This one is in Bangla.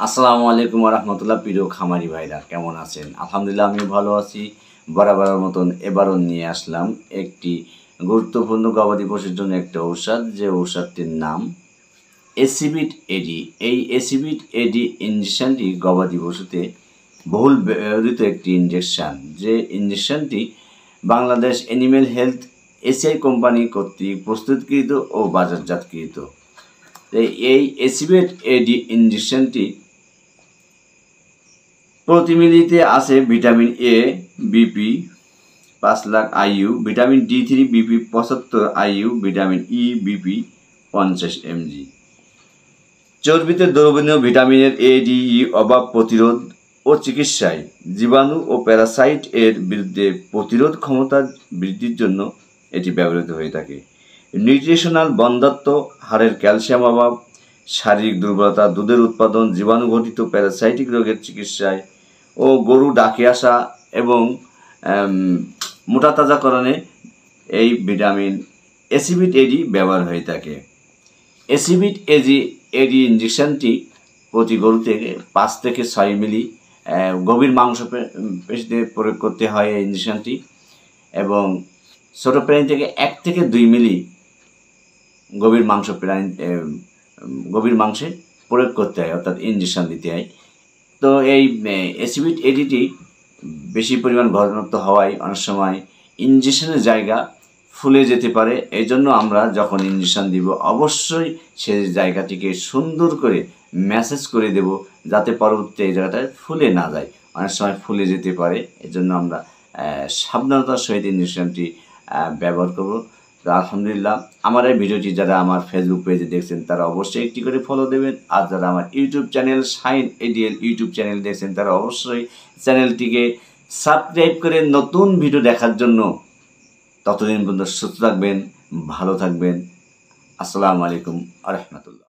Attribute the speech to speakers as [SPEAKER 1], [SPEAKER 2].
[SPEAKER 1] আসসালামু আলাইকুম ওয়া রাহমাতুল্লাহ। প্রিয় খামারি ভাইরা কেমন আছেন? আলহামদুলিল্লাহ আমি ভালো আছি। বরাবরের মতন এবারও নিয়ে আসলাম একটি গুরুত্বপূর্ণ গবাদি পশুর জন্য একটা ঔষধ, যে ঔষধটির নাম এসিবিট এডি। এই এসিবিট এডি ইঞ্জেকশনটি গবাদি পশুতে বহুল ব্যবহৃত একটি ইঞ্জেকশন, যে ইঞ্জেকশনটি Bangladesh animal health ACI company কর্তৃক প্রস্তুতকৃত ও বাজারজাতকৃত। এই এসিবিট এডি ইঞ্জেকশনটি প্রতি মিলিতে আছে vitamin A BP 5,00,000 IU, vitamin D3 BP 75 IU, vitamin E BP 50 mg। চর্বিতে দ্রবণীয় ভিটামিনের এ ডি ই অভাব প্রতিরোধ ও চিকিৎসায় জীবাণু ও প্যারাসাইট এর বিরুদ্ধে প্রতিরোধ ক্ষমতা বৃদ্ধির জন্য এটি ব্যবহৃত হয়ে থাকে। নিউট্রিশনাল বন্ধ্যাত্ব, হাড়ের ক্যালসিয়াম অভাব, শারীরিক দুর্বলতা, দুধের উৎপাদন, জীবাণুঘটিত প্যারাসাইটিক রোগের চিকিৎসায় ও গরু ডাকে আসা এবং মোটা তাজাকরণে এই ভিটামিন এসিবিট এডি ব্যবহার হয়ে থাকে। এসিবিট এডি ইঞ্জেকশনটি প্রতি গরু থেকে 5 থেকে 6 মিলি গভীর মাংস পেশিতে প্রয়োগ করতে হয় এই ইঞ্জেকশনটি, এবং ছোটো প্রাণী থেকে 1 থেকে 2 মিলি গভীর মাংসে প্রয়োগ করতে হয়, অর্থাৎ ইঞ্জেকশন দিতে হয়। তো এই এসিবিট এডিটি বেশি পরিমাণ ঘনত্ব হওয়ায় অনেক সময় ইঞ্জেকশনের জায়গা ফুলে যেতে পারে। এই জন্য আমরা যখন ইঞ্জেকশন দিব অবশ্যই সেই জায়গাটিকে সুন্দর করে ম্যাসেজ করে দেব, যাতে পরবর্তী এই জায়গাটায় ফুলে না যায়। অনেক সময় ফুলে যেতে পারে, এজন্য আমরা সাবধানতার সহিত ইঞ্জেকশনটি ব্যবহার করব। তো আলহামদুলিল্লাহ, আমার এই ভিডিওটি যারা আমার ফেসবুক পেজে দেখছেন তারা অবশ্যই একটি করে ফলো দেবেন, আর যারা আমার YouTube channel shine ADL YouTube channel দেখছেন তারা অবশ্যই চ্যানেলটিকে সাবস্ক্রাইব করে নতুন ভিডিও দেখার জন্য। ততদিন পর্যন্ত সুস্থ থাকবেন, ভালো থাকবেন। আসসালামু আলাইকুম ওয়া রাহমাতুল্লাহ।